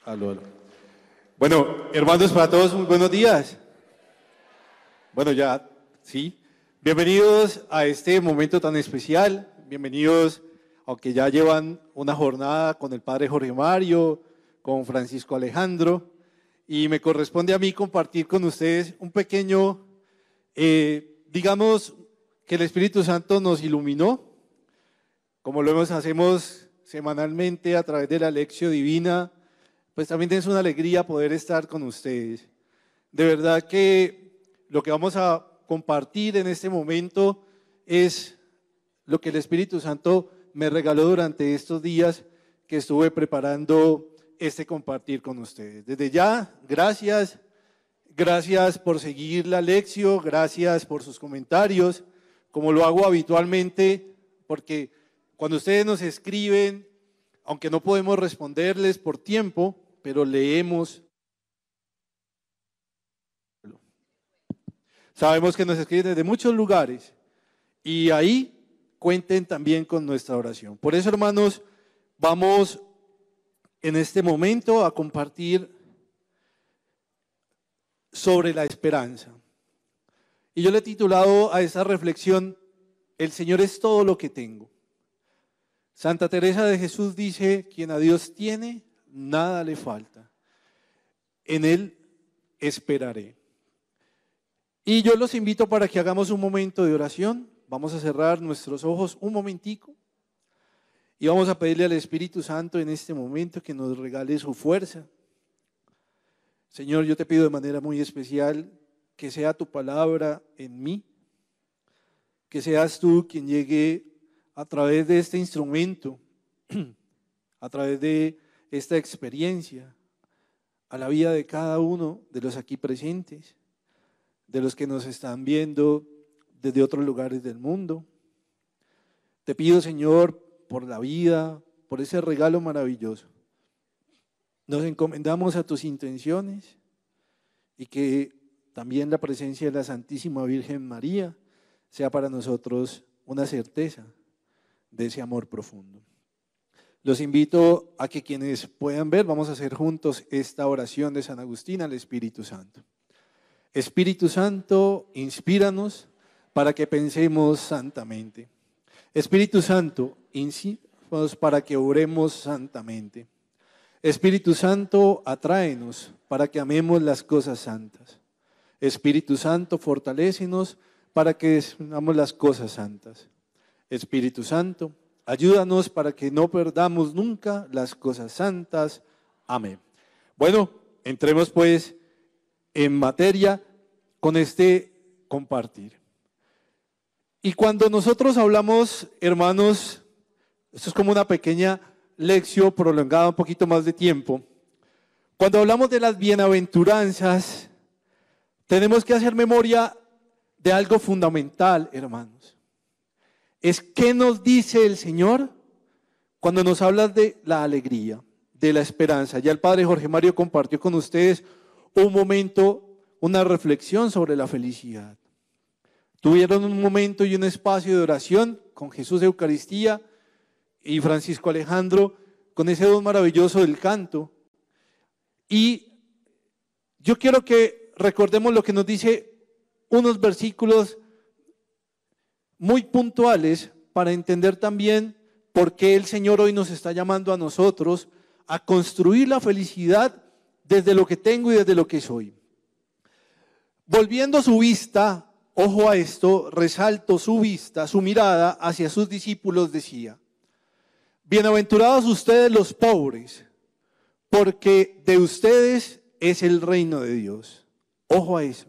Aló, aló. Bueno, hermanos, para todos, muy buenos días. Bueno, ya, sí. Bienvenidos a este momento tan especial. Bienvenidos, aunque ya llevan una jornada con el padre Jorge Mario, con Francisco Alejandro, y me corresponde a mí compartir con ustedes un pequeño, digamos, que el Espíritu Santo nos iluminó, como lo hacemos semanalmente a través de la Lección Divina. Pues también es una alegría poder estar con ustedes. De verdad que lo que vamos a compartir en este momento es lo que el Espíritu Santo me regaló durante estos días que estuve preparando este compartir con ustedes. Desde ya, gracias por seguir la lección, gracias por sus comentarios, como lo hago habitualmente, porque cuando ustedes nos escriben, aunque no podemos responderles por tiempo, pero leemos. Sabemos que nos escriben desde muchos lugares y ahí cuenten también con nuestra oración. Por eso, hermanos, vamos en este momento a compartir sobre la esperanza. Y yo le he titulado a esta reflexión, El Señor es todo lo que tengo. Santa Teresa de Jesús dice, quien a Dios tiene, nada le falta. En Él esperaré. Y yo los invito para que hagamos un momento de oración. Vamos a cerrar nuestros ojos un momentico y vamos a pedirle al Espíritu Santo en este momento que nos regale su fuerza. Señor, yo te pido de manera muy especial que sea tu palabra en mí, que seas tú quien llegue a través de este instrumento, a través de esta experiencia, a la vida de cada uno de los aquí presentes, de los que nos están viendo desde otros lugares del mundo. Te pido, Señor, por la vida, por ese regalo maravilloso. Nos encomendamos a tus intenciones y que también la presencia de la Santísima Virgen María sea para nosotros una certeza de ese amor profundo. Los invito a que quienes puedan ver, vamos a hacer juntos esta oración de San Agustín al Espíritu Santo. Espíritu Santo, inspíranos para que pensemos santamente. Espíritu Santo, inspíranos para que oremos santamente. Espíritu Santo, atráenos para que amemos las cosas santas. Espíritu Santo, fortalécenos para que amemos las cosas santas. Espíritu Santo, ayúdanos para que no perdamos nunca las cosas santas. Amén. Bueno, entremos pues en materia con este compartir. Y cuando nosotros hablamos, hermanos, esto es como una pequeña lección prolongada, un poquito más de tiempo. Cuando hablamos de las bienaventuranzas, tenemos que hacer memoria de algo fundamental, hermanos. Es qué nos dice el Señor cuando nos habla de la alegría, de la esperanza. Ya el padre Jorge Mario compartió con ustedes un momento, una reflexión sobre la felicidad. Tuvieron un momento y un espacio de oración con Jesús de Eucaristía y Francisco Alejandro con ese don maravilloso del canto. Y yo quiero que recordemos lo que nos dice unos versículos muy puntuales para entender también por qué el Señor hoy nos está llamando a nosotros a construir la felicidad desde lo que tengo y desde lo que soy. Volviendo su vista, ojo a esto, resalto su vista, su mirada hacia sus discípulos decía, bienaventurados ustedes los pobres, porque de ustedes es el reino de Dios. Ojo a eso,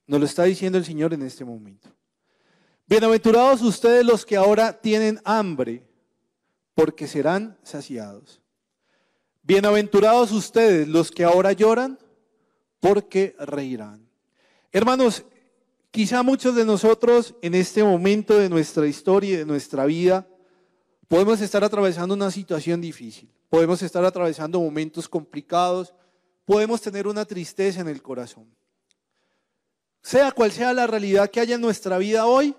nos lo está diciendo el Señor en este momento. Bienaventurados ustedes los que ahora tienen hambre, porque serán saciados. Bienaventurados ustedes los que ahora lloran, porque reirán. Hermanos, quizá muchos de nosotros en este momento de nuestra historia y de nuestra vida podemos estar atravesando una situación difícil, podemos estar atravesando momentos complicados, podemos tener una tristeza en el corazón. Sea cual sea la realidad que haya en nuestra vida hoy,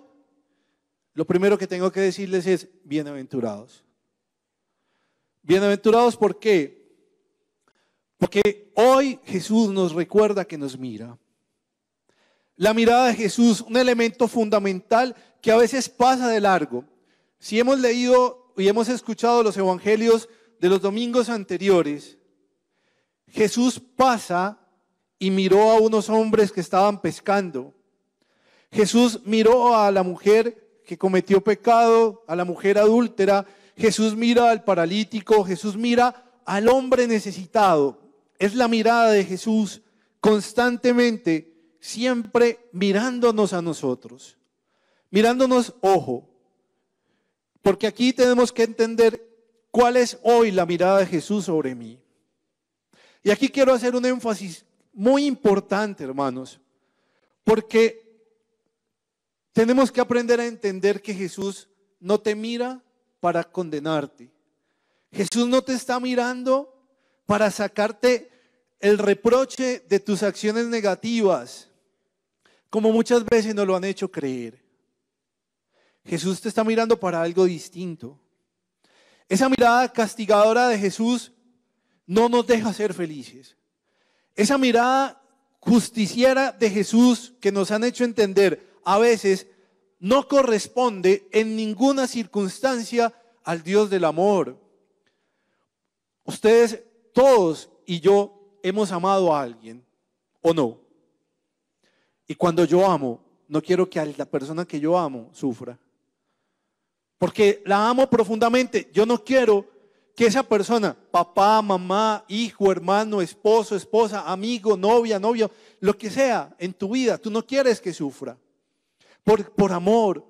lo primero que tengo que decirles es bienaventurados. Bienaventurados, ¿por qué? Porque hoy Jesús nos recuerda que nos mira. La mirada de Jesús, un elemento fundamental que a veces pasa de largo. Si hemos leído y hemos escuchado los evangelios de los domingos anteriores, Jesús pasa y miró a unos hombres que estaban pescando. Jesús miró a la mujer que cometió pecado, a la mujer adúltera. Jesús mira al paralítico, Jesús mira al hombre necesitado. Es la mirada de Jesús constantemente, siempre mirándonos a nosotros. Mirándonos, ojo, porque aquí tenemos que entender cuál es hoy la mirada de Jesús sobre mí. Y aquí quiero hacer un énfasis muy importante, hermanos, porque tenemos que aprender a entender que Jesús no te mira para condenarte. Jesús no te está mirando para sacarte el reproche de tus acciones negativas, como muchas veces nos lo han hecho creer. Jesús te está mirando para algo distinto. Esa mirada castigadora de Jesús no nos deja ser felices. Esa mirada justiciera de Jesús que nos han hecho entender a veces no corresponde en ninguna circunstancia al Dios del amor. Ustedes, todos y yo, hemos amado a alguien, ¿o no? Y cuando yo amo, no quiero que la persona que yo amo sufra. Porque la amo profundamente. Yo no quiero que esa persona, papá, mamá, hijo, hermano, esposo, esposa, amigo, novia, novio, lo que sea en tu vida, tú no quieres que sufra. Por amor.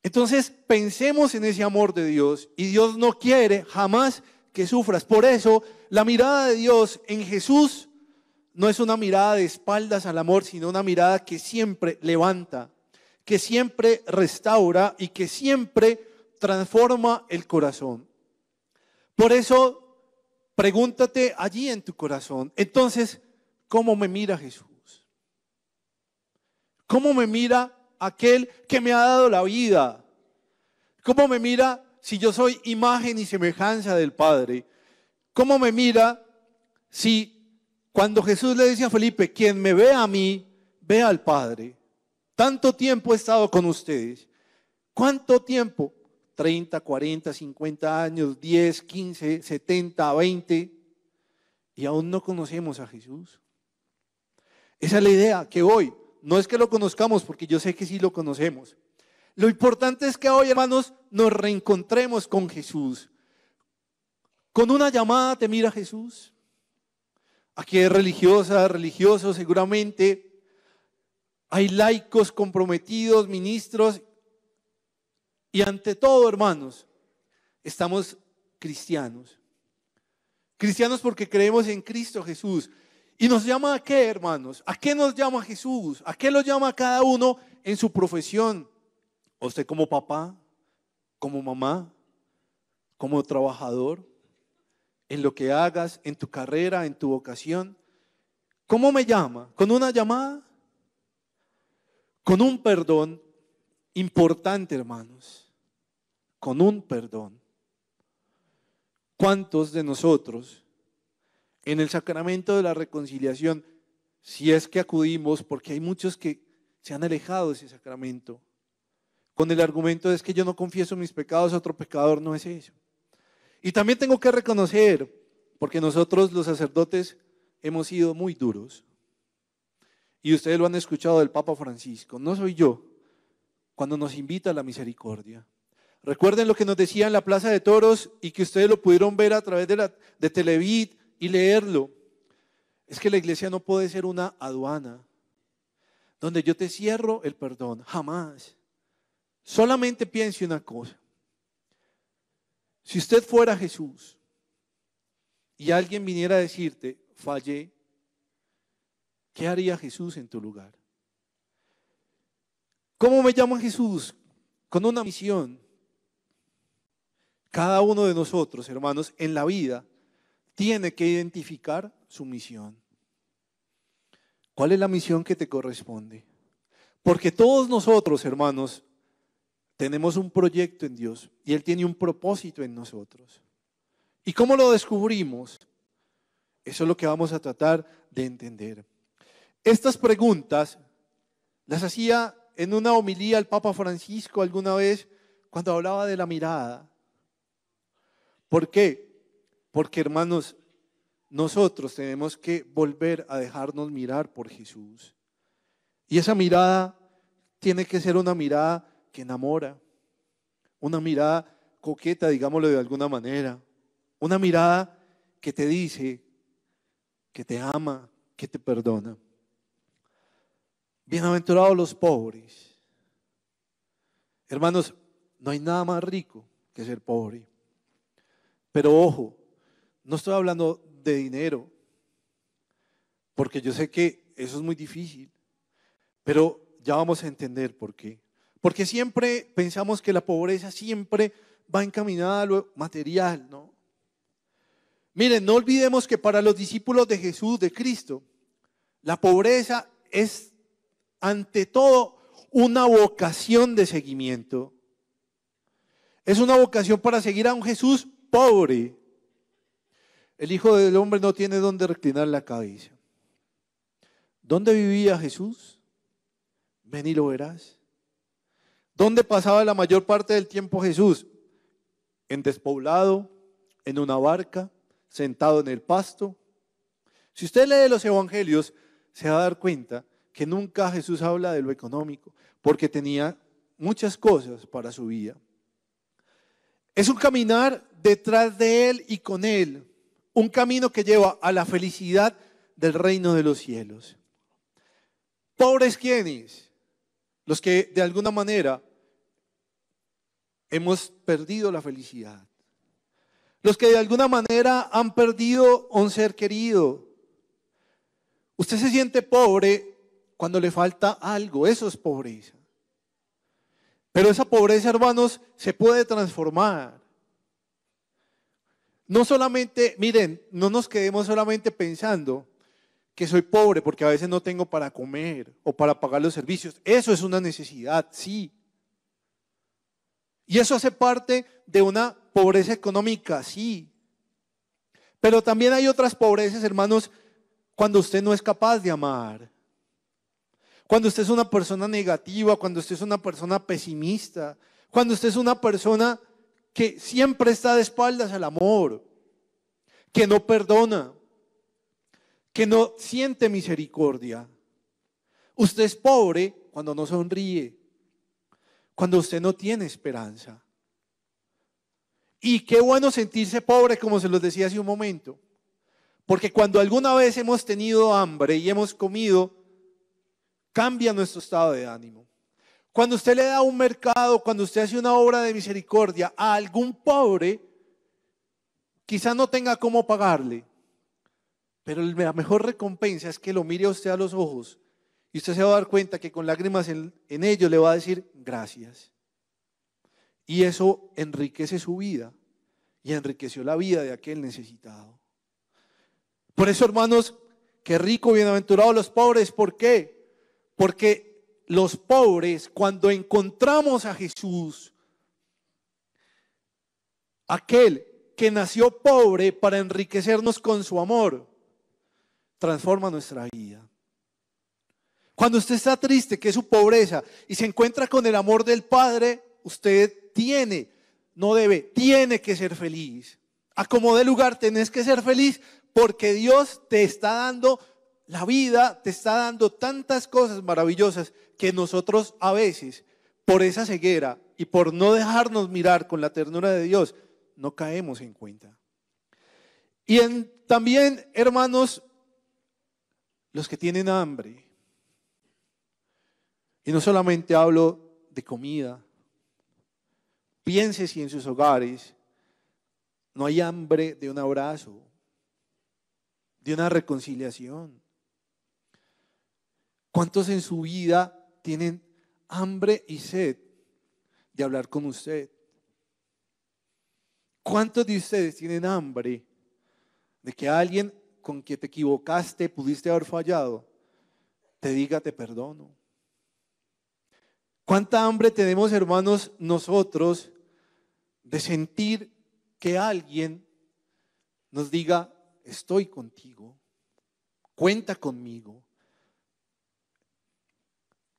Entonces pensemos en ese amor de Dios, y Dios no quiere jamás que sufras. Por eso la mirada de Dios en Jesús no es una mirada de espaldas al amor, sino una mirada que siempre levanta, que siempre restaura y que siempre transforma el corazón. Por eso pregúntate allí en tu corazón, entonces, ¿cómo me mira Jesús? ¿Cómo me mira aquel que me ha dado la vida? ¿Cómo me mira si yo soy imagen y semejanza del Padre? ¿Cómo me mira si cuando Jesús le dice a Felipe, quien me ve a mí, ve al Padre? Tanto tiempo he estado con ustedes. ¿Cuánto tiempo? 30, 40, 50 años, 10, 15, 70, 20. Y aún no conocemos a Jesús. Esa es la idea, que hoy, no es que lo conozcamos, porque yo sé que sí lo conocemos. Lo importante es que hoy, hermanos, nos reencontremos con Jesús. Con una llamada te mira Jesús. Aquí hay religiosas, religiosos seguramente. Hay laicos comprometidos, ministros. Y ante todo, hermanos, estamos cristianos. Cristianos porque creemos en Cristo Jesús. ¿Y nos llama a qué, hermanos? ¿A qué nos llama Jesús? ¿A qué lo llama cada uno en su profesión? Usted como papá, como mamá, como trabajador, en lo que hagas, en tu carrera, en tu vocación. ¿Cómo me llama? ¿Con una llamada? Con un perdón importante, hermanos. Con un perdón. ¿Cuántos de nosotros en el sacramento de la reconciliación, si es que acudimos, porque hay muchos que se han alejado de ese sacramento, con el argumento de es que yo no confieso mis pecados, otro pecador? No es eso. Y también tengo que reconocer, porque nosotros los sacerdotes hemos sido muy duros, y ustedes lo han escuchado del Papa Francisco, no soy yo, cuando nos invita a la misericordia. Recuerden lo que nos decía en la Plaza de Toros y que ustedes lo pudieron ver a través de Televid y leerlo. Es que la iglesia no puede ser una aduana donde yo te cierro el perdón, jamás. Solamente piense una cosa. Si usted fuera Jesús y alguien viniera a decirte, fallé, ¿qué haría Jesús en tu lugar? ¿Cómo me llama Jesús? Con una misión. Cada uno de nosotros, hermanos, en la vida tiene que identificar su misión. ¿Cuál es la misión que te corresponde? Porque todos nosotros, hermanos, tenemos un proyecto en Dios y Él tiene un propósito en nosotros. ¿Y cómo lo descubrimos? Eso es lo que vamos a tratar de entender. Estas preguntas las hacía en una homilía el Papa Francisco alguna vez cuando hablaba de la mirada. ¿Por qué? Porque, hermanos, nosotros tenemos que volver a dejarnos mirar por Jesús. Y esa mirada tiene que ser una mirada que enamora, una mirada coqueta, digámoslo de alguna manera, una mirada que te dice que te ama, que te perdona. Bienaventurados los pobres. Hermanos, no hay nada más rico que ser pobre. Pero ojo, no estoy hablando de dinero, porque yo sé que eso es muy difícil, pero ya vamos a entender por qué. Porque siempre pensamos que la pobreza siempre va encaminada a lo material, ¿no? Miren, no olvidemos que para los discípulos de Jesús, de Cristo, la pobreza es ante todo una vocación de seguimiento. Es una vocación para seguir a un Jesús pobre. El Hijo del Hombre no tiene dónde reclinar la cabeza. ¿Dónde vivía Jesús? Ven y lo verás. ¿Dónde pasaba la mayor parte del tiempo Jesús? En despoblado, en una barca, sentado en el pasto. Si usted lee los evangelios, se va a dar cuenta que nunca Jesús habla de lo económico, porque tenía muchas cosas para su vida. Es un caminar detrás de Él y con Él, un camino que lleva a la felicidad del reino de los cielos. ¿Pobres quiénes? Los que de alguna manera hemos perdido la felicidad. Los que de alguna manera han perdido un ser querido. Usted se siente pobre cuando le falta algo, eso es pobreza. Pero esa pobreza, hermanos, se puede transformar. No solamente, miren, no nos quedemos solamente pensando que soy pobre porque a veces no tengo para comer o para pagar los servicios. Eso es una necesidad, sí. Y eso hace parte de una pobreza económica, sí. Pero también hay otras pobrezas, hermanos, cuando usted no es capaz de amar. Cuando usted es una persona negativa, cuando usted es una persona pesimista, cuando usted es una persona que siempre está de espaldas al amor, que no perdona, que no siente misericordia. Usted es pobre cuando no sonríe, cuando usted no tiene esperanza. Y qué bueno sentirse pobre, como se los decía hace un momento, porque cuando alguna vez hemos tenido hambre y hemos comido, cambia nuestro estado de ánimo. Cuando usted le da un mercado, cuando usted hace una obra de misericordia a algún pobre, quizá no tenga cómo pagarle, pero la mejor recompensa es que lo mire a usted a los ojos y usted se va a dar cuenta que con lágrimas en ellos le va a decir gracias. Y eso enriquece su vida y enriqueció la vida de aquel necesitado. Por eso, hermanos, qué rico, bienaventurados los pobres. ¿Por qué? Porque los pobres, cuando encontramos a Jesús, aquel que nació pobre para enriquecernos con su amor, transforma nuestra vida. Cuando usted está triste, que es su pobreza, y se encuentra con el amor del Padre, usted tiene, no debe, tiene que ser feliz. A como dé lugar, tenés que ser feliz porque Dios te está dando la vida, te está dando tantas cosas maravillosas que nosotros a veces, por esa ceguera y por no dejarnos mirar con la ternura de Dios, no caemos en cuenta. Y también, hermanos, los que tienen hambre. Y no solamente hablo de comida. Piense si en sus hogares no hay hambre de un abrazo, de una reconciliación. ¿Cuántos en su vida tienen hambre y sed de hablar con usted? ¿Cuántos de ustedes tienen hambre de que alguien con quien te equivocaste, pudiste haber fallado, te diga te perdono? ¿Cuánta hambre tenemos, hermanos, nosotros de sentir que alguien nos diga estoy contigo, cuenta conmigo.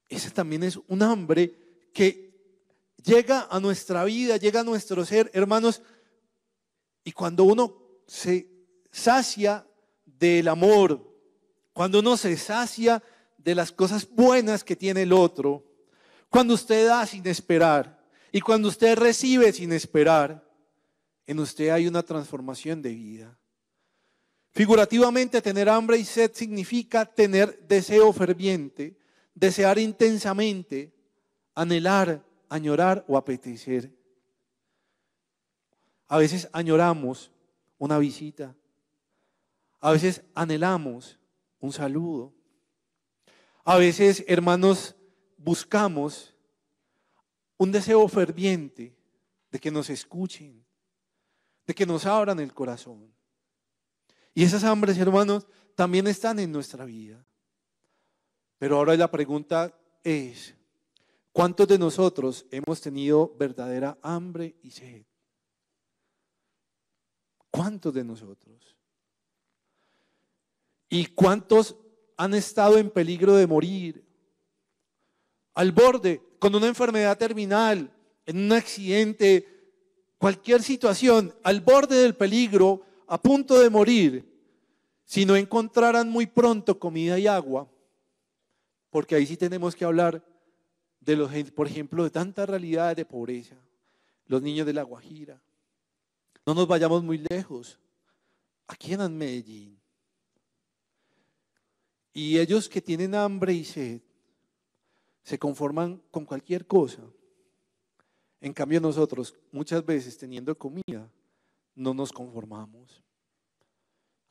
Ese también es un hambre que llega a nuestra vida, llega a nuestro ser, hermanos, y cuando uno se sacia del amor, cuando uno se sacia de las cosas buenas que tiene el otro, cuando usted da sin esperar y cuando usted recibe sin esperar, en usted hay una transformación de vida. Figurativamente, tener hambre y sed significa tener deseo ferviente, desear intensamente, anhelar, añorar o apetecer. A veces añoramos una visita, a veces anhelamos un saludo, a veces, hermanos, buscamos un deseo ferviente de que nos escuchen, de que nos abran el corazón. Y esas hambres, hermanos, también están en nuestra vida. Pero ahora la pregunta es, ¿cuántos de nosotros hemos tenido verdadera hambre y sed? ¿Cuántos de nosotros? ¿Y cuántos han estado en peligro de morir? Al borde, con una enfermedad terminal, en un accidente, cualquier situación, al borde del peligro, a punto de morir, si no encontraran muy pronto comida y agua, porque ahí sí tenemos que hablar de los, por ejemplo, de tantas realidades de pobreza, los niños de La Guajira. No nos vayamos muy lejos, aquí en Medellín. Y ellos que tienen hambre y sed, se conforman con cualquier cosa. En cambio nosotros, muchas veces teniendo comida, no nos conformamos.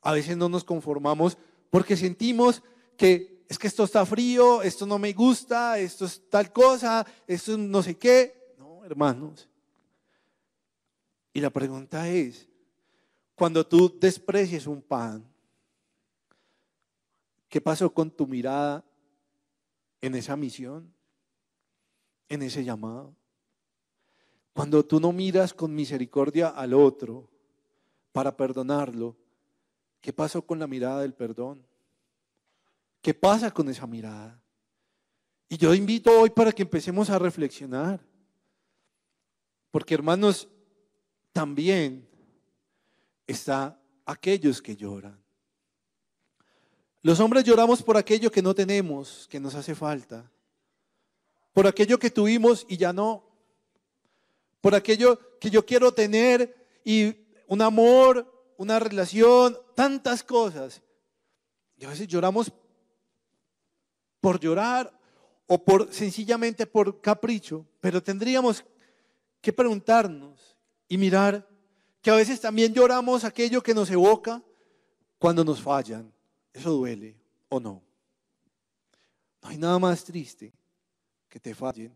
A veces no nos conformamos porque sentimos que es que esto está frío, esto no me gusta, esto es tal cosa, esto es no sé qué. No, hermanos. Y la pregunta es, cuando tú desprecies un pan, ¿qué pasó con tu mirada en esa misión, en ese llamado? Cuando tú no miras con misericordia al otro para perdonarlo, ¿qué pasó con la mirada del perdón? ¿Qué pasa con esa mirada? Y yo invito hoy para que empecemos a reflexionar. Porque, hermanos, también está aquellos que lloran. Los hombres lloramos por aquello que no tenemos, que nos hace falta. Por aquello que tuvimos y ya no. Por aquello que yo quiero tener y un amor, una relación, tantas cosas. Y a veces lloramos por llorar o sencillamente por capricho, pero tendríamos que preguntarnos y mirar que a veces también lloramos aquello que nos evoca cuando nos fallan. Eso duele, ¿o no? No hay nada más triste que te fallen.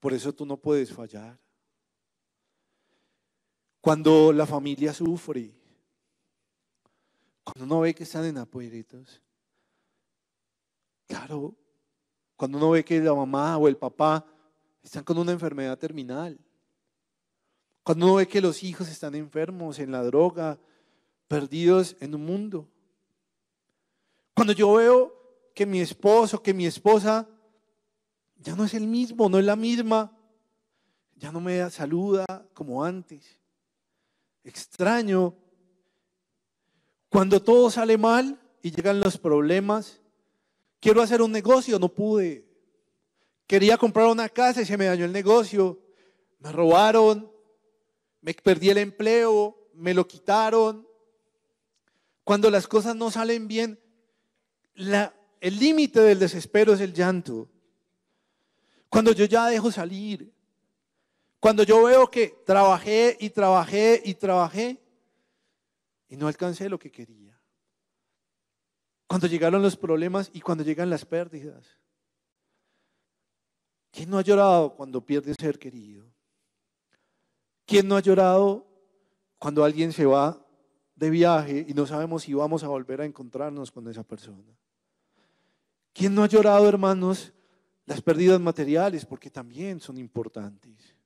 Por eso tú no puedes fallar. Cuando la familia sufre, cuando uno ve que están en aprietos, claro, cuando uno ve que la mamá o el papá están con una enfermedad terminal, cuando uno ve que los hijos están enfermos en la droga, perdidos en un mundo, cuando yo veo que mi esposo, que mi esposa ya no es el mismo, no es la misma, ya no me saluda como antes, extraño. Cuando todo sale mal y llegan los problemas, quiero hacer un negocio, no pude. Quería comprar una casa y se me dañó el negocio. Me robaron, me perdí el empleo, me lo quitaron. Cuando las cosas no salen bien, el límite del desespero es el llanto. Cuando yo ya dejo salir. Cuando yo veo que trabajé y trabajé y trabajé y no alcancé lo que quería. Cuando llegaron los problemas y cuando llegan las pérdidas. ¿Quién no ha llorado cuando pierde un ser querido? ¿Quién no ha llorado cuando alguien se va de viaje y no sabemos si vamos a volver a encontrarnos con esa persona? ¿Quién no ha llorado, hermanos, las pérdidas materiales? Porque también son importantes.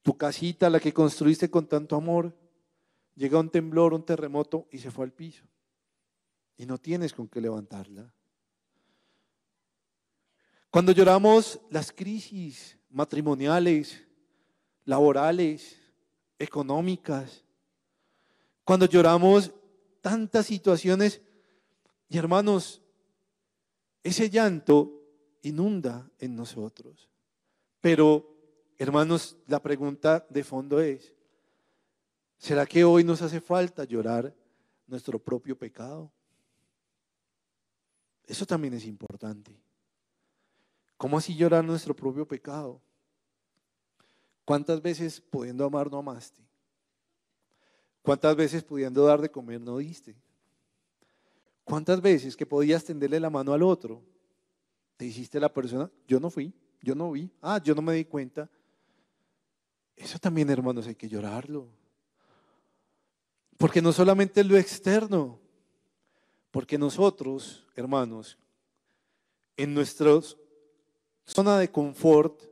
Tu casita, la que construiste con tanto amor, llega un temblor, un terremoto y se fue al piso. Y no tienes con qué levantarla. Cuando lloramos las crisis matrimoniales, laborales, económicas, cuando lloramos tantas situaciones, y hermanos, ese llanto inunda en nosotros. Pero, hermanos, la pregunta de fondo es, ¿será que hoy nos hace falta llorar nuestro propio pecado? Eso también es importante. ¿Cómo así llorar nuestro propio pecado? ¿Cuántas veces pudiendo amar no amaste? ¿Cuántas veces pudiendo dar de comer no diste? ¿Cuántas veces que podías tenderle la mano al otro te hiciste la persona? Yo no fui, yo no vi, yo no me di cuenta. Eso también, hermanos, hay que llorarlo. Porque no solamente es lo externo, porque nosotros, hermanos, en nuestra zona de confort,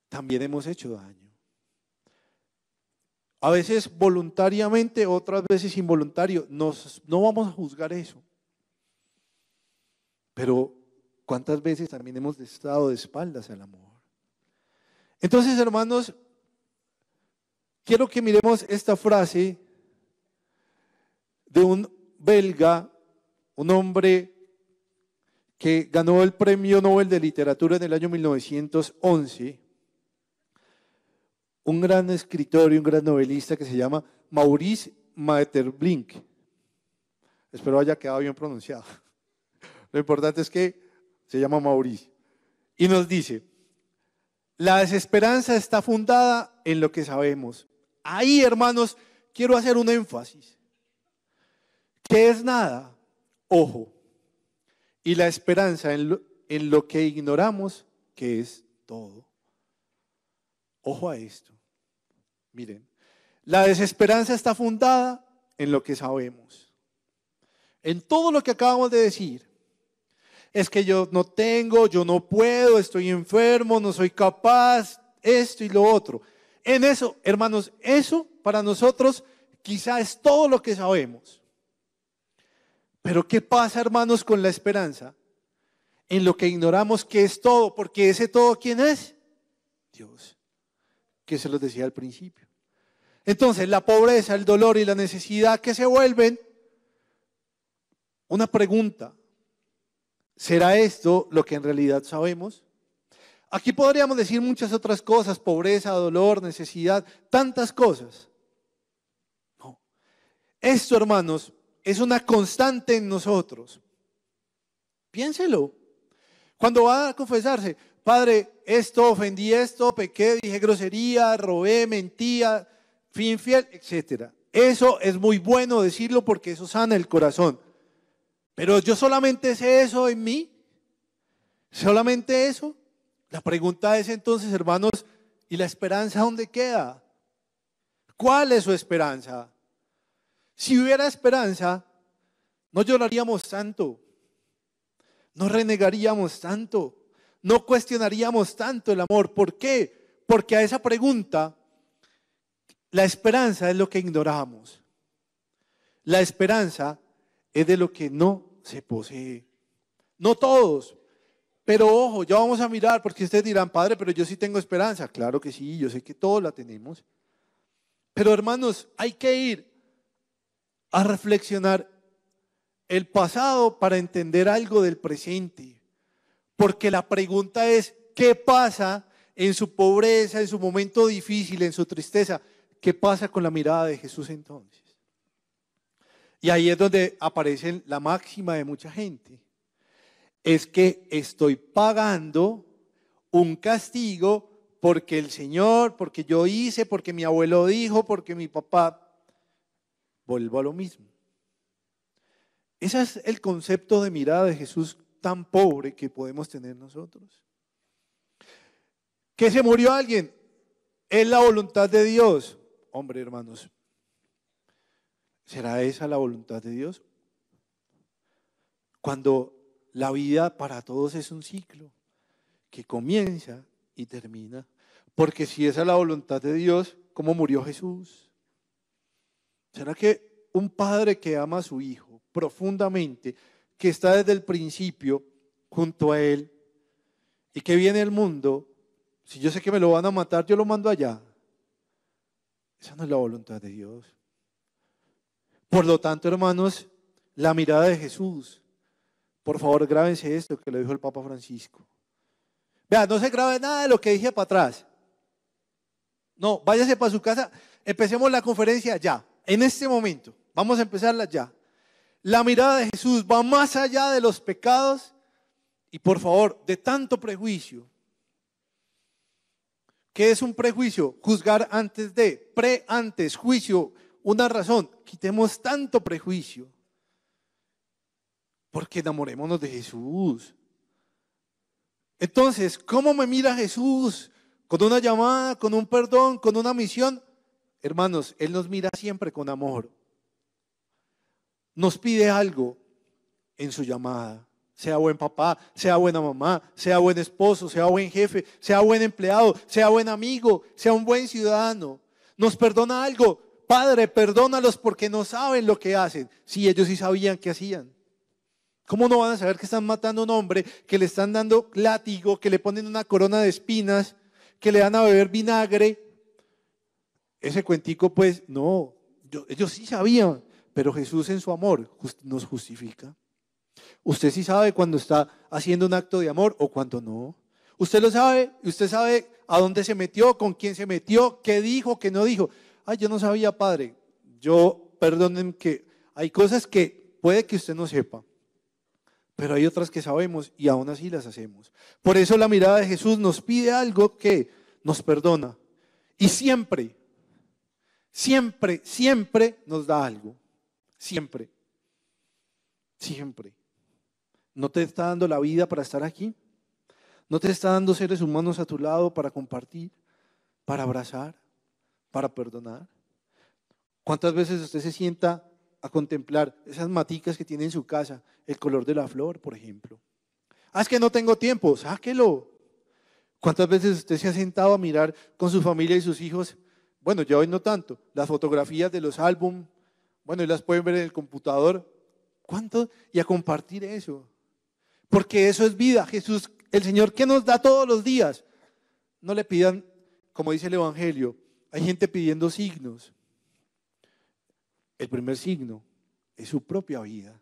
también hemos hecho daño. A veces voluntariamente, otras veces involuntario. No vamos a juzgar eso. Pero ¿cuántas veces también hemos estado de espaldas al amor? Entonces, hermanos, quiero que miremos esta frase de un belga, un hombre que ganó el Premio Nobel de Literatura en el año 1911, un gran escritor y un gran novelista que se llama Maurice Maeterlinck. Espero haya quedado bien pronunciado. Lo importante es que se llama Maurice. Y nos dice, la desesperanza está fundada en lo que sabemos. Ahí, hermanos, quiero hacer un énfasis. ¿Qué es nada? Ojo. Y la esperanza en lo que ignoramos, que es todo. Ojo a esto. Miren, la desesperanza está fundada en lo que sabemos. En todo lo que acabamos de decir. Es que yo no tengo, yo no puedo, estoy enfermo, no soy capaz, esto y lo otro. En eso, hermanos, eso para nosotros quizá es todo lo que sabemos. Pero ¿qué pasa, hermanos, con la esperanza? En lo que ignoramos que es todo, porque ese todo, ¿quién es? Dios, que se los decía al principio. Entonces, la pobreza, el dolor y la necesidad que se vuelven una pregunta. ¿Será esto lo que en realidad sabemos? Aquí podríamos decir muchas otras cosas, pobreza, dolor, necesidad, tantas cosas. No. Esto, hermanos, es una constante en nosotros. Piénselo. Cuando va a confesarse, Padre, esto, ofendí esto, pequé, dije grosería, robé, mentía, fui infiel, etc. Eso es muy bueno decirlo porque eso sana el corazón. Pero yo solamente sé eso en mí. ¿Solamente eso? La pregunta es entonces, hermanos, ¿y la esperanza dónde queda? ¿Cuál es su esperanza? Si hubiera esperanza, no lloraríamos tanto, no renegaríamos tanto, no cuestionaríamos tanto el amor. ¿Por qué? Porque a esa pregunta, la esperanza es lo que ignoramos. La esperanza es de lo que no se posee. No todos, pero ojo, ya vamos a mirar, porque ustedes dirán, Padre, pero yo sí tengo esperanza. Claro que sí, yo sé que todos la tenemos. Pero hermanos, hay que ir a reflexionar el pasado para entender algo del presente. Porque la pregunta es, ¿qué pasa en su pobreza, en su momento difícil, en su tristeza? ¿Qué pasa con la mirada de Jesús entonces? Y ahí es donde aparece la máxima de mucha gente. Es que estoy pagando un castigo porque el Señor, porque yo hice, porque mi abuelo dijo, porque mi papá. Vuelvo a lo mismo. Ese es el concepto de mirada de Jesús tan pobre que podemos tener nosotros. ¿Que se murió alguien? Es la voluntad de Dios. Hombre, hermanos, ¿será esa la voluntad de Dios? Cuando la vida para todos es un ciclo que comienza y termina. Porque si esa es la voluntad de Dios, ¿cómo murió Jesús? ¿Será que un padre que ama a su hijo profundamente, que está desde el principio junto a él y que viene al mundo, si yo sé que me lo van a matar, yo lo mando allá? Esa no es la voluntad de Dios. Por lo tanto, hermanos, la mirada de Jesús. Por favor, grábense esto que le dijo el Papa Francisco. Vea, no se grabe nada de lo que dije para atrás. No, váyase para su casa. Empecemos la conferencia ya, en este momento. Vamos a empezarla ya. La mirada de Jesús va más allá de los pecados y, por favor, de tanto prejuicio. ¿Qué es un prejuicio? Juzgar antes de, antes, juicio, una razón. Quitemos tanto prejuicio. Porque enamorémonos de Jesús. Entonces, ¿cómo me mira Jesús? ¿Con una llamada, con un perdón, con una misión? Hermanos, Él nos mira siempre con amor. Nos pide algo en su llamada. Sea buen papá, sea buena mamá, sea buen esposo, sea buen jefe, sea buen empleado, sea buen amigo, sea un buen ciudadano. Nos perdona algo. Padre, perdónalos porque no saben lo que hacen. Sí, ellos sí sabían qué hacían. ¿Cómo no van a saber que están matando a un hombre, que le están dando látigo, que le ponen una corona de espinas, que le dan a beber vinagre? Ese cuentico, pues, no. Ellos sí sabían, pero Jesús en su amor nos justifica. Usted sí sabe cuando está haciendo un acto de amor o cuando no. Usted lo sabe y usted sabe a dónde se metió, con quién se metió, qué dijo, qué no dijo. Ay, yo no sabía, padre. Perdonen que hay cosas que puede que usted no sepa, pero hay otras que sabemos y aún así las hacemos. Por eso la mirada de Jesús nos pide algo que nos perdona. Y siempre, siempre, siempre nos da algo. Siempre. Siempre. ¿No te está dando la vida para estar aquí? ¿No te está dando seres humanos a tu lado para compartir, para abrazar, para perdonar? ¿Cuántas veces usted se sienta a contemplar esas maticas que tiene en su casa, el color de la flor, por ejemplo? Ah, es que no tengo tiempo, sáquelo. ¿Cuántas veces usted se ha sentado a mirar con su familia y sus hijos? Bueno, ya hoy no tanto, las fotografías de los álbumes, bueno, y las pueden ver en el computador. ¿Cuánto? Y a compartir eso. Porque eso es vida. Jesús, el Señor, que nos da todos los días. No le pidan, como dice el Evangelio, hay gente pidiendo signos. El primer signo es su propia vida.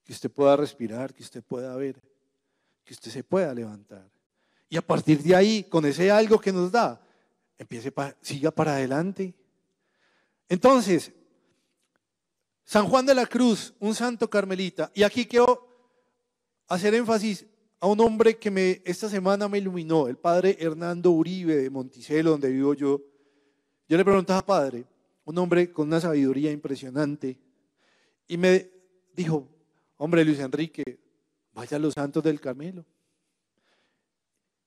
Que usted pueda respirar, que usted pueda ver, que usted se pueda levantar. Y a partir de ahí, con ese algo que nos da, siga para adelante. Entonces, San Juan de la Cruz, un santo carmelita, y aquí quiero hacer énfasis a un hombre que esta semana me iluminó, el padre Hernando Uribe de Monticello, donde vivo yo. Yo le preguntaba, padre, un hombre con una sabiduría impresionante, y me dijo, hombre, Luis Enrique, vaya a los santos del Carmelo.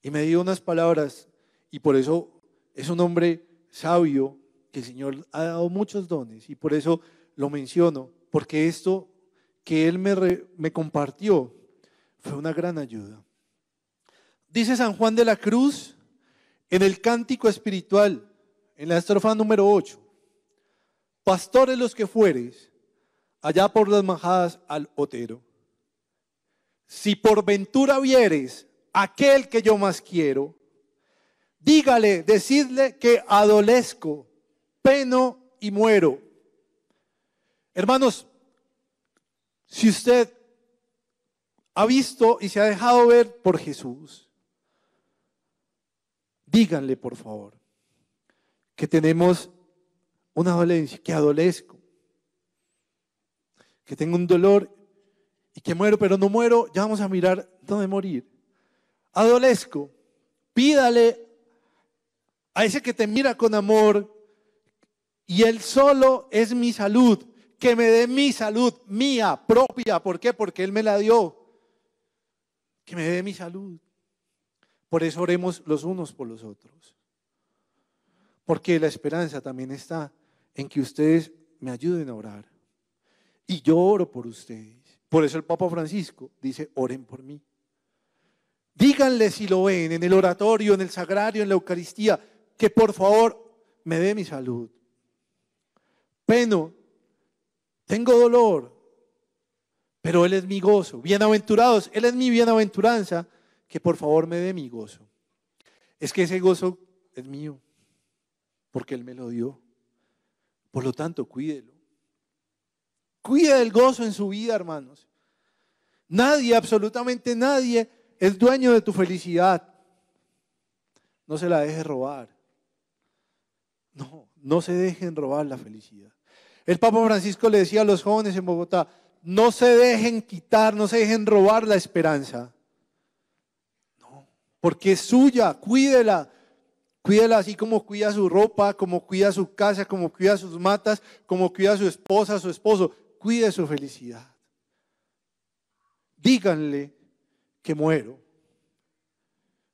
Y me dio unas palabras, y por eso es un hombre sabio, que el Señor ha dado muchos dones, y por eso lo menciono, porque esto que él me compartió fue una gran ayuda. Dice San Juan de la Cruz en el cántico espiritual, en la estrofa número 8, pastores los que fueres, allá por las majadas al otero. Si por ventura vieres aquel que yo más quiero, decidle que adolezco, peno y muero. Hermanos, si usted ha visto y se ha dejado ver por Jesús, díganle por favor que tenemos una dolencia, que adolezco, que tengo un dolor y que muero, pero no muero, ya vamos a mirar dónde morir. Adolezco, pídale a ese que te mira con amor y Él solo es mi salud, que me dé mi salud, mía, propia. ¿Por qué? Porque Él me la dio. Que me dé mi salud. Por eso oremos los unos por los otros. Porque la esperanza también está en que ustedes me ayuden a orar. Y yo oro por ustedes. Por eso el Papa Francisco dice, oren por mí. Díganle si lo ven en el oratorio, en el sagrario, en la Eucaristía, que por favor me dé mi salud. peno, tengo dolor, pero Él es mi gozo. Bienaventurados, Él es mi bienaventuranza, que por favor me dé mi gozo. Es que ese gozo es mío, porque Él me lo dio. Por lo tanto, cuídelo. Cuide el gozo en su vida, hermanos. Nadie, absolutamente nadie, es dueño de tu felicidad. No se la deje robar. No se dejen robar la felicidad. El Papa Francisco le decía a los jóvenes en Bogotá, no se dejen quitar, no se dejen robar la esperanza. No, porque es suya, cuídela. Cuídela así como cuida su ropa, como cuida su casa, como cuida sus matas, como cuida su esposa, su esposo. Cuide su felicidad. Díganle que muero.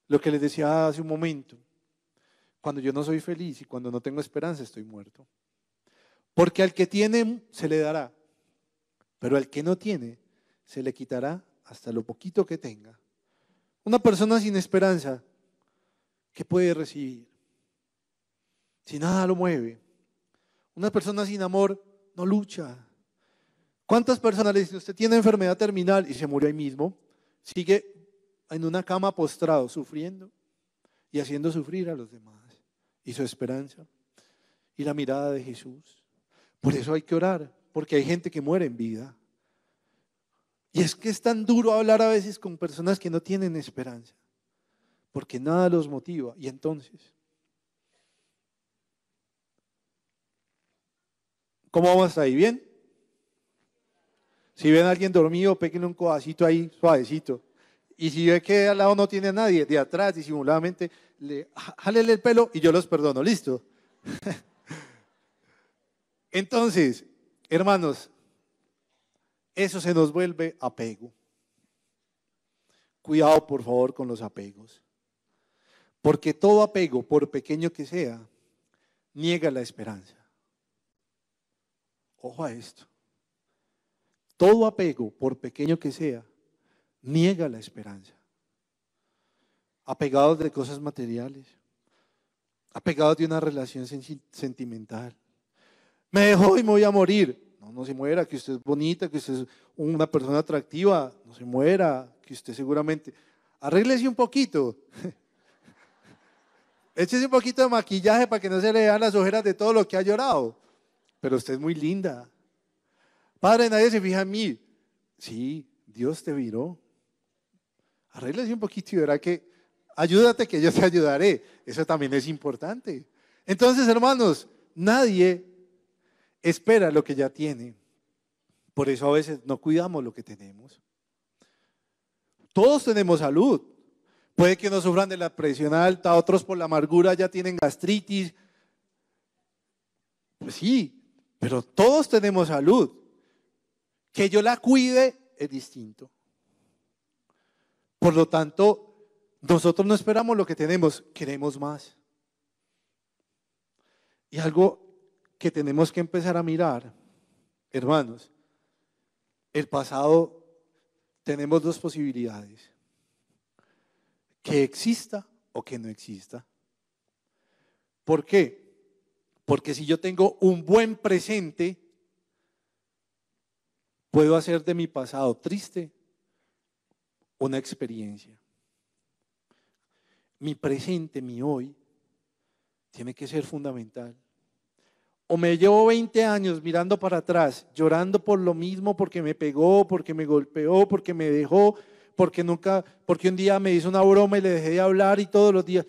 Lo que les decía hace un momento. Cuando yo no soy feliz y cuando no tengo esperanza estoy muerto. Porque al que tiene se le dará, pero al que no tiene se le quitará hasta lo poquito que tenga. Una persona sin esperanza, ¿qué puede recibir? Si nada lo mueve. Una persona sin amor no lucha. ¿Cuántas personas le dicen, usted tiene enfermedad terminal y se murió ahí mismo? Sigue en una cama postrado, sufriendo y haciendo sufrir a los demás. Y su esperanza y la mirada de Jesús. Por eso hay que orar, porque hay gente que muere en vida. Y es que es tan duro hablar a veces con personas que no tienen esperanza, porque nada los motiva. Y entonces, ¿cómo vamos hasta ahí? ¿Bien? Si ven a alguien dormido, péguenle un codacito ahí suavecito. Y si ve que al lado no tiene a nadie, de atrás, disimuladamente, jálele el pelo y yo los perdono. ¿Listo? Entonces, hermanos, eso se nos vuelve apego. Cuidado, por favor, con los apegos. Porque todo apego, por pequeño que sea, niega la esperanza. Ojo a esto. Todo apego, por pequeño que sea, niega la esperanza. Apegados de cosas materiales, apegados de una relación sentimental. Me dejó y me voy a morir. No se muera, que usted es bonita, que usted es una persona atractiva. No se muera, que usted seguramente… Arréglese un poquito. Échese un poquito de maquillaje para que no se le vean las ojeras de todo lo que ha llorado. Pero usted es muy linda. Padre, nadie se fija en mí. Sí, Dios te miró. Arréglese un poquito y verá que ayúdate que yo te ayudaré. Eso también es importante. Entonces, hermanos, nadie espera lo que ya tiene. Por eso a veces no cuidamos lo que tenemos. Todos tenemos salud. Puede que no sufran de la presión alta, otros por la amargura ya tienen gastritis. Pues sí, pero todos tenemos salud. Que yo la cuide es distinto. Por lo tanto, nosotros no esperamos lo que tenemos, queremos más. Y algo que tenemos que empezar a mirar, hermanos, el pasado, tenemos dos posibilidades, que exista o que no exista. ¿Por qué? Porque si yo tengo un buen presente, puedo hacer de mi pasado triste una experiencia. Mi presente, mi hoy, tiene que ser fundamental. O me llevo 20 años mirando para atrás, llorando por lo mismo, porque me pegó, porque me golpeó, porque me dejó, porque un día me hizo una broma y le dejé de hablar y todos los días.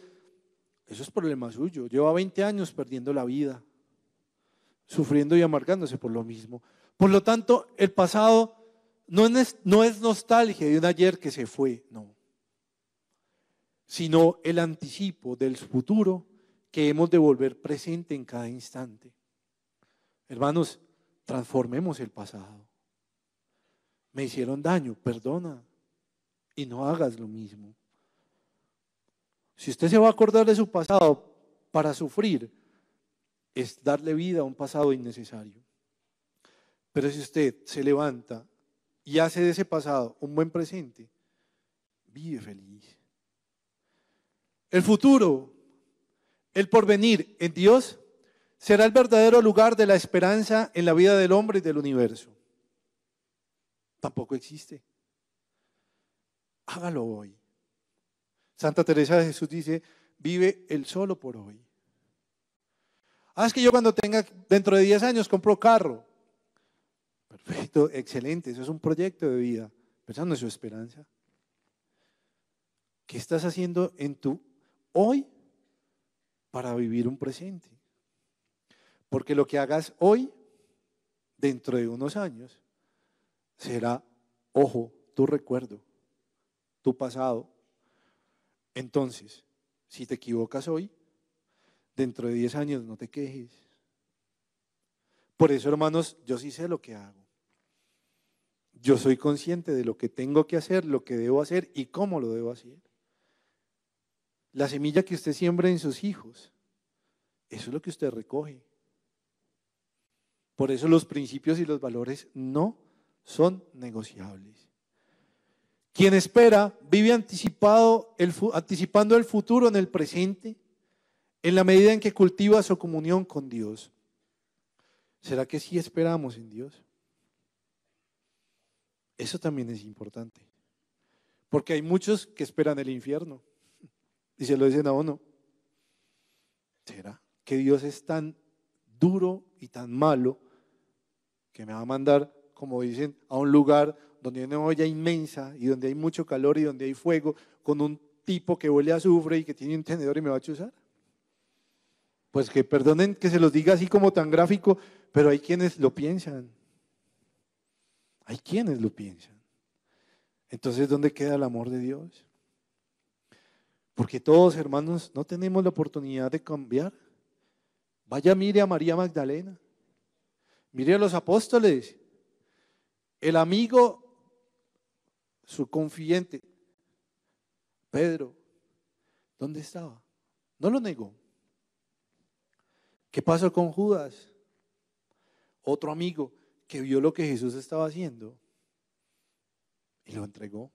Eso es problema suyo. Lleva 20 años perdiendo la vida, sufriendo y amargándose por lo mismo. Por lo tanto, el pasado no es nostalgia de un ayer que se fue, no. Sino el anticipo del futuro que hemos de volver presente en cada instante. Hermanos, transformemos el pasado. Me hicieron daño, perdona y no hagas lo mismo. Si usted se va a acordar de su pasado para sufrir, es darle vida a un pasado innecesario. Pero si usted se levanta y hace de ese pasado un buen presente, vive feliz. El futuro, el porvenir en Dios será el verdadero lugar de la esperanza en la vida del hombre y del universo. Tampoco existe. Hágalo hoy. Santa Teresa de Jesús dice, vive el solo por hoy. Es que yo cuando tenga, dentro de 10 años, compro carro. Perfecto, excelente, eso es un proyecto de vida, pero esa no es su esperanza. ¿Qué estás haciendo en tu hoy para vivir un presente? Porque lo que hagas hoy, dentro de unos años, será, ojo, tu recuerdo, tu pasado. Entonces, si te equivocas hoy, dentro de 10 años no te quejes. Por eso, hermanos, yo sí sé lo que hago. Yo soy consciente de lo que tengo que hacer, lo que debo hacer y cómo lo debo hacer. La semilla que usted siembra en sus hijos, eso es lo que usted recoge. Por eso los principios y los valores no son negociables. Quien espera vive anticipando el futuro en el presente, en la medida en que cultiva su comunión con Dios. ¿Será que sí esperamos en Dios? Eso también es importante. Porque hay muchos que esperan el infierno y se lo dicen a uno. ¿Será que Dios es tan duro y tan malo que me va a mandar, como dicen, a un lugar donde hay una olla inmensa y donde hay mucho calor y donde hay fuego, con un tipo que huele a azufre y que tiene un tenedor y me va a chuzar? Pues que perdonen que se los diga así como tan gráfico, pero hay quienes lo piensan. Hay quienes lo piensan. Entonces, ¿dónde queda el amor de Dios? Porque todos, hermanos, no tenemos la oportunidad de cambiar. Vaya, mire a María Magdalena. Mire a los apóstoles. El amigo, su confidente, Pedro, ¿dónde estaba? No lo negó. ¿Qué pasó con Judas? Otro amigo que vio lo que Jesús estaba haciendo y lo entregó.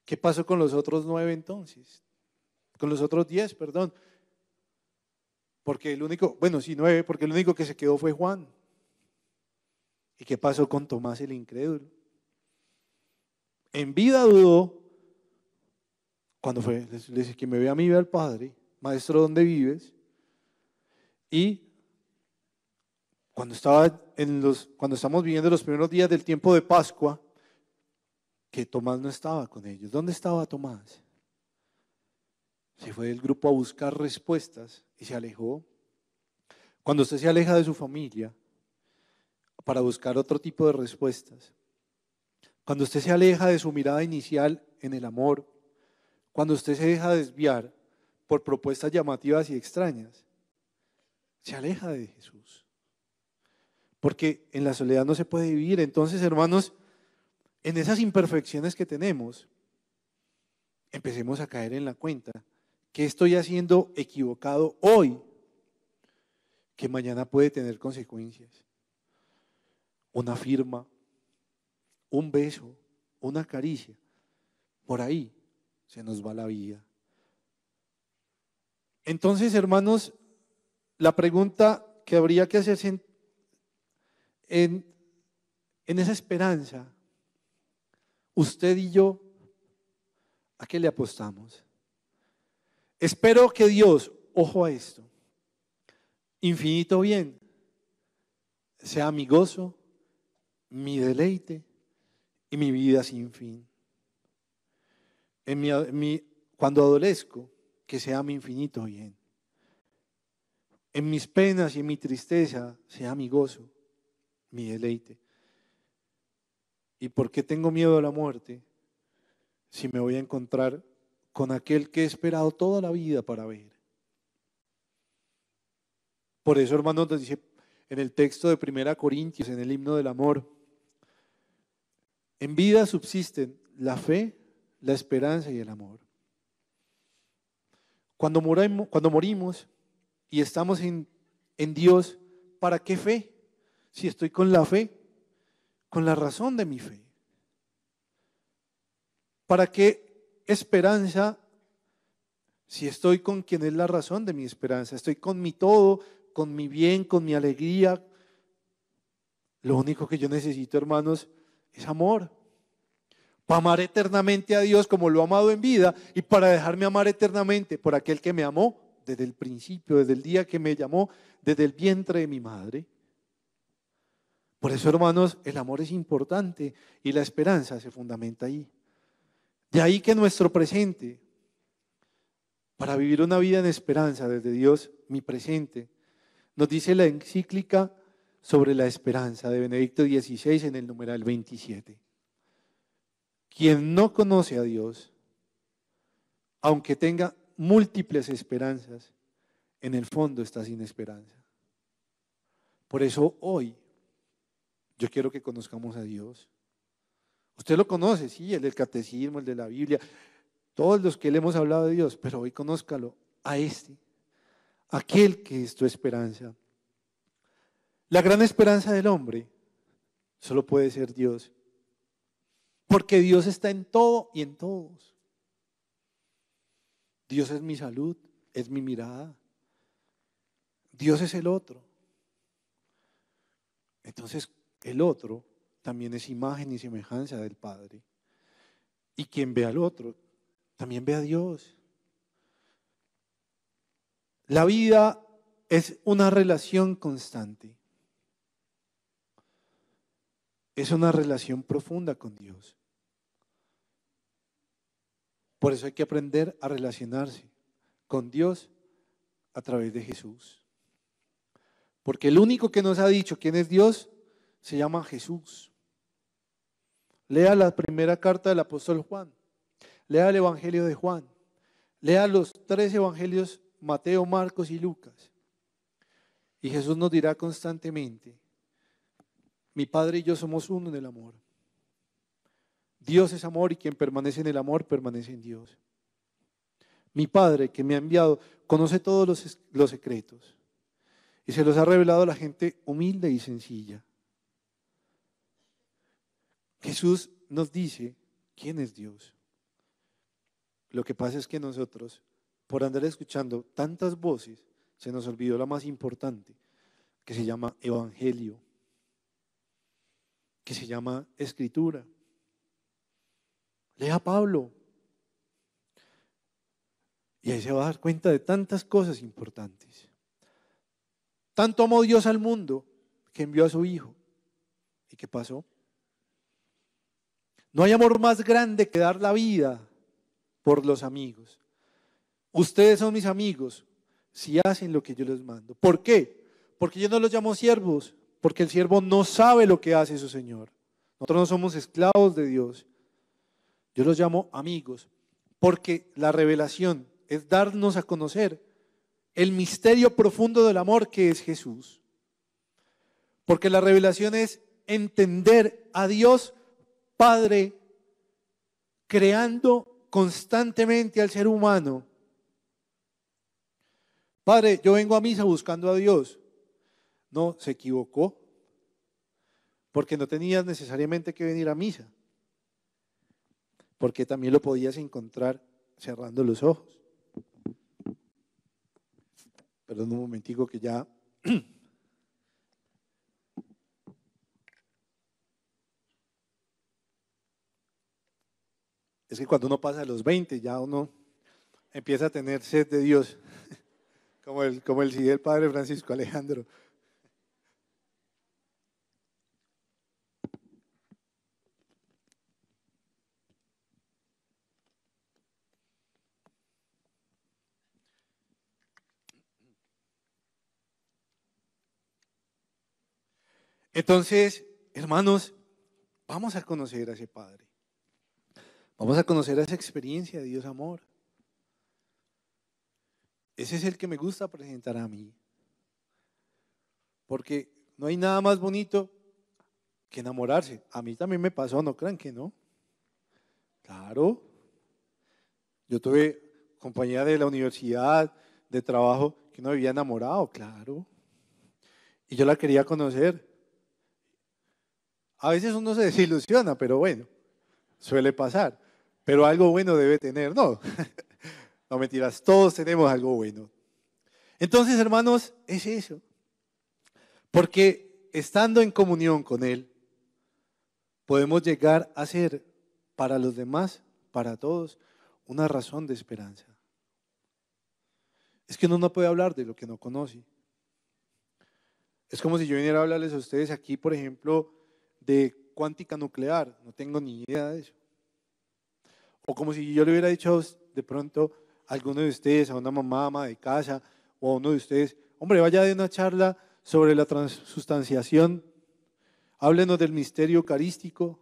¿Qué pasó con los otros 9 entonces? Con los otros 10, perdón. Porque el único, bueno, sí 9, porque el único que se quedó fue Juan. ¿Y qué pasó con Tomás el incrédulo? En vida dudó. Cuando fue, le dice, que me ve a mí, ve al Padre. Maestro, ¿dónde vives? Y cuando estamos viviendo los primeros días del tiempo de Pascua, que Tomás no estaba con ellos. ¿Dónde estaba Tomás? Se fue del grupo a buscar respuestas y se alejó. Cuando usted se aleja de su familia para buscar otro tipo de respuestas, cuando usted se aleja de su mirada inicial en el amor, cuando usted se deja desviar por propuestas llamativas y extrañas, se aleja de Jesús. Porque en la soledad no se puede vivir. Entonces, hermanos, en esas imperfecciones que tenemos, empecemos a caer en la cuenta que estoy haciendo equivocado hoy, que mañana puede tener consecuencias. Una firma, un beso, una caricia, por ahí se nos va la vida. Entonces, hermanos, la pregunta que habría que hacerse en esa esperanza, usted y yo, ¿a qué le apostamos? Espero que Dios, ojo a esto, infinito bien, sea mi gozo, mi deleite y mi vida sin fin. Cuando adolezco, que sea mi infinito bien. En mis penas y en mi tristeza, sea mi gozo, mi deleite. ¿Y por qué tengo miedo a la muerte si me voy a encontrar con aquel que he esperado toda la vida para ver? Por eso, hermanos, nos dice en el texto de 1 Corintios, en el himno del amor, en vida subsisten la fe, la esperanza y el amor. Cuando morimos y estamos en Dios, ¿para qué fe? Si estoy con la fe, con la razón de mi fe. ¿Para qué esperanza si estoy con quien es la razón de mi esperanza? Estoy con mi todo, con mi bien, con mi alegría. Lo único que yo necesito, hermanos, es amor. Para amar eternamente a Dios como lo he amado en vida y para dejarme amar eternamente por aquel que me amó desde el principio, desde el día que me llamó, desde el vientre de mi madre. Por eso, hermanos, el amor es importante y la esperanza se fundamenta ahí. De ahí que nuestro presente, para vivir una vida en esperanza desde Dios, mi presente, nos dice la encíclica sobre la esperanza de Benedicto XVI en el numeral 27. Quien no conoce a Dios, aunque tenga múltiples esperanzas, en el fondo está sin esperanza. Por eso hoy yo quiero que conozcamos a Dios. Usted lo conoce, sí, el del catecismo, el de la Biblia, todos los que le hemos hablado de Dios, pero hoy conózcalo a aquel que es tu esperanza. La gran esperanza del hombre solo puede ser Dios, porque Dios está en todo y en todos. Dios es mi salud, es mi mirada. Dios es el otro. Entonces, el otro también es imagen y semejanza del Padre. Y quien ve al otro, también ve a Dios. La vida es una relación constante. Es una relación profunda con Dios. Por eso hay que aprender a relacionarse con Dios a través de Jesús. Porque el único que nos ha dicho quién es Dios se llama Jesús. Lea la primera carta del apóstol Juan. Lea el Evangelio de Juan. Lea los 3 evangelios, Mateo, Marcos y Lucas. Y Jesús nos dirá constantemente: mi Padre y yo somos uno en el amor. Dios es amor y quien permanece en el amor permanece en Dios. Mi Padre que me ha enviado conoce todos los secretos y se los ha revelado a la gente humilde y sencilla. Jesús nos dice quién es Dios. Lo que pasa es que nosotros, por andar escuchando tantas voces, se nos olvidó la más importante, que se llama Evangelio, que se llama Escritura. Lea a Pablo y ahí se va a dar cuenta de tantas cosas importantes. Tanto amó Dios al mundo que envió a su Hijo. ¿Y qué pasó? No hay amor más grande que dar la vida por los amigos. Ustedes son mis amigos si hacen lo que yo les mando. ¿Por qué? Porque yo no los llamo siervos, porque el siervo no sabe lo que hace su Señor. Nosotros no somos esclavos de Dios. Yo los llamo amigos, porque la revelación es darnos a conocer el misterio profundo del amor que es Jesús. Porque la revelación es entender a Dios Padre creando constantemente al ser humano. Padre, yo vengo a misa buscando a Dios. No, se equivocó, porque no tenías necesariamente que venir a misa, porque también lo podías encontrar cerrando los ojos. Perdón un momentico que ya... Es que cuando uno pasa a los 20 ya uno empieza a tener sed de Dios, como el sigue el Padre Francisco Alejandro. Entonces, hermanos, vamos a conocer a ese Padre. Vamos a conocer esa experiencia de Dios amor. Ese es el que me gusta presentar a mí. Porque no hay nada más bonito que enamorarse. A mí también me pasó, no crean que no. Claro. Yo tuve compañía de la universidad, de trabajo, que no vivía enamorado, claro. Y yo la quería conocer. A veces uno se desilusiona, pero bueno, suele pasar. Pero algo bueno debe tener, ¿no? No mentiras, todos tenemos algo bueno. Entonces, hermanos, es eso. Porque estando en comunión con Él, podemos llegar a ser para los demás, para todos, una razón de esperanza. Es que uno no puede hablar de lo que no conoce. Es como si yo viniera a hablarles a ustedes aquí, por ejemplo, de cuántica nuclear. No tengo ni idea de eso. O como si yo le hubiera dicho de pronto a alguno de ustedes, a una mamá, ama de casa, o a uno de ustedes, hombre, vaya de una charla sobre la transustanciación, háblenos del misterio eucarístico,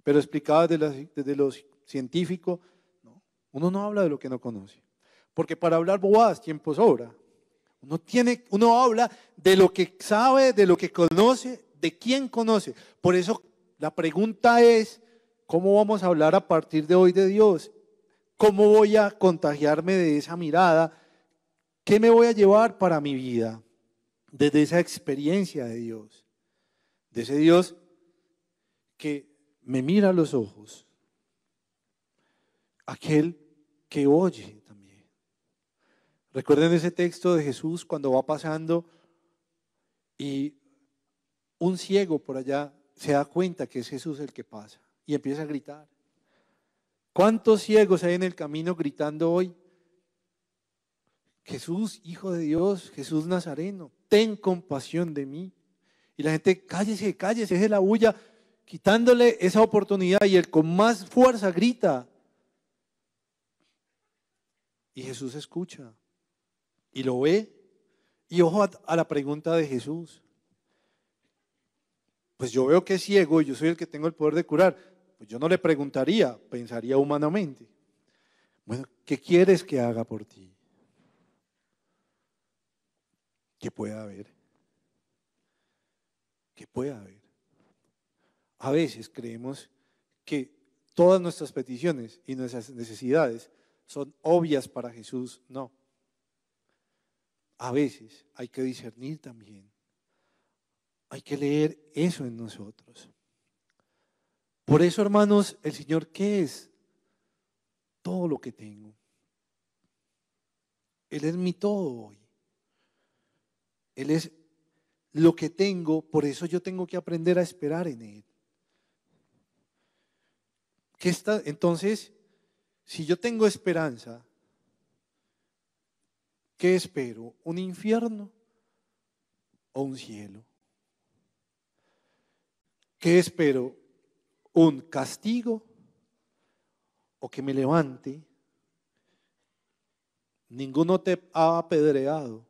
pero explicado desde lo científico. No, uno no habla de lo que no conoce, porque para hablar bobadas tiempo sobra. Uno habla de lo que sabe, de lo que conoce, de quién conoce. Por eso la pregunta es, ¿cómo vamos a hablar a partir de hoy de Dios? ¿Cómo voy a contagiarme de esa mirada? ¿Qué me voy a llevar para mi vida desde esa experiencia de Dios? De ese Dios que me mira a los ojos, aquel que oye también. Recuerden ese texto de Jesús cuando va pasando y un ciego por allá se da cuenta que es Jesús el que pasa y empieza a gritar. ¿Cuántos ciegos hay en el camino gritando hoy? Jesús, Hijo de Dios, Jesús Nazareno, ten compasión de mí. Y la gente, cállese, cállese, es la bulla, quitándole esa oportunidad y él con más fuerza grita. Y Jesús escucha y lo ve. Y ojo a la pregunta de Jesús. Pues yo veo que es ciego y yo soy el que tengo el poder de curar. Pues yo no le preguntaría, pensaría humanamente. Bueno, ¿qué quieres que haga por ti? ¿Qué pueda haber? ¿Qué pueda haber? A veces creemos que todas nuestras peticiones y nuestras necesidades son obvias para Jesús. No. A veces hay que discernir también. Hay que leer eso en nosotros. Por eso, hermanos, el Señor, ¿qué es? Todo lo que tengo. Él es mi todo hoy. Él es lo que tengo, por eso yo tengo que aprender a esperar en Él. Entonces, si yo tengo esperanza, ¿qué espero? ¿Un infierno o un cielo? ¿Qué espero? ¿Un castigo o que me levante? Ninguno te ha apedreado,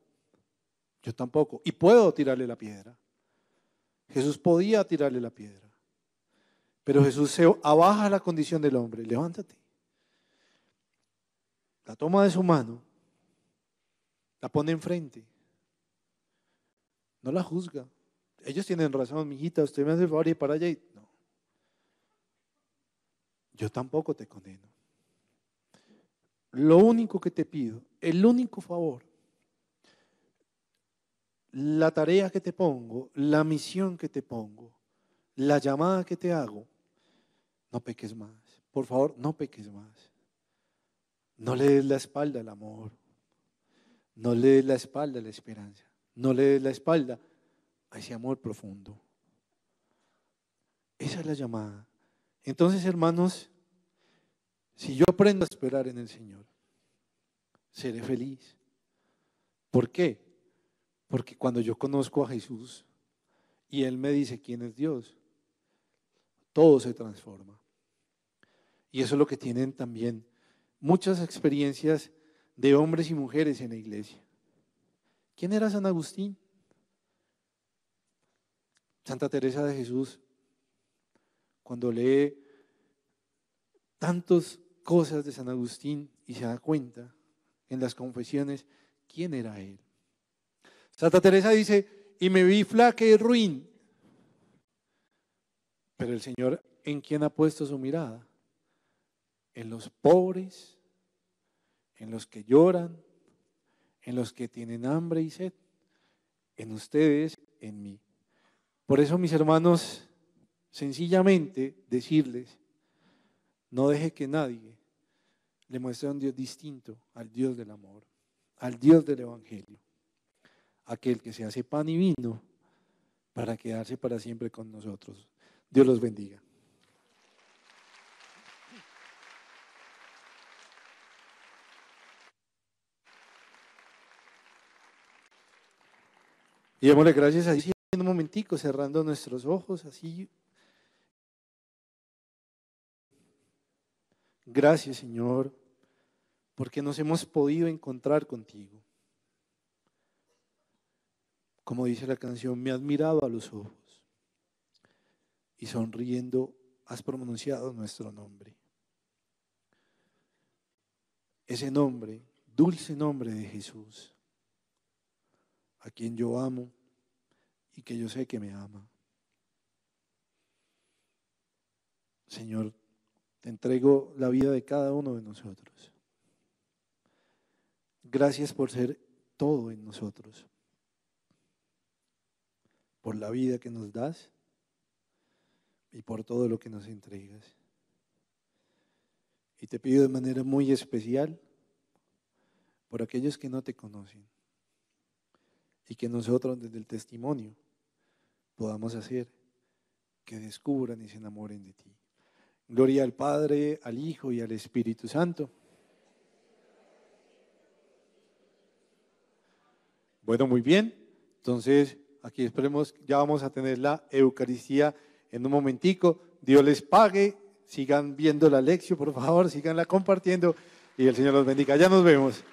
yo tampoco, y puedo tirarle la piedra. Jesús podía tirarle la piedra, pero Jesús se abaja la condición del hombre, levántate. La toma de su mano, la pone enfrente, no la juzga. Ellos tienen razón, mijita, usted me hace el favor y para allá. No, yo tampoco te condeno. Lo único que te pido, el único favor, la tarea que te pongo, la misión que te pongo, la llamada que te hago, no peques más. Por favor, no peques más. No le des la espalda al amor. No le des la espalda a la esperanza. No le des la espalda a ese amor profundo. Esa es la llamada. Entonces, hermanos, si yo aprendo a esperar en el Señor, seré feliz. ¿Por qué? Porque cuando yo conozco a Jesús y Él me dice quién es Dios, todo se transforma. Y eso es lo que tienen también muchas experiencias de hombres y mujeres en la iglesia. ¿Quién era San Agustín? Santa Teresa de Jesús, cuando lee tantas cosas de San Agustín y se da cuenta en las confesiones quién era él. Santa Teresa dice, y me vi flaca y ruin, pero el Señor, ¿en quién ha puesto su mirada? En los pobres, en los que lloran, en los que tienen hambre y sed, en ustedes, en mí. Por eso, mis hermanos, sencillamente decirles, no deje que nadie le muestre a un Dios distinto al Dios del amor, al Dios del Evangelio, aquel que se hace pan y vino para quedarse para siempre con nosotros. Dios los bendiga. Y démosle gracias a Dios en un momentico, cerrando nuestros ojos, así. Gracias, Señor, porque nos hemos podido encontrar contigo. Como dice la canción, me has mirado a los ojos y sonriendo has pronunciado nuestro nombre. Ese nombre, dulce nombre de Jesús, a quien yo amo y que yo sé que me ama. Señor, te entrego la vida de cada uno de nosotros. Gracias por ser todo en nosotros, por la vida que nos das y por todo lo que nos entregas. Y te pido de manera muy especial por aquellos que no te conocen y que nosotros desde el testimonio podamos hacer que descubran y se enamoren de ti. Gloria al Padre, al Hijo y al Espíritu Santo. Bueno, muy bien. Entonces, aquí esperemos, ya vamos a tener la Eucaristía en un momentico. Dios les pague. Sigan viendo la lección, por favor, síganla compartiendo y el Señor los bendiga. Ya nos vemos.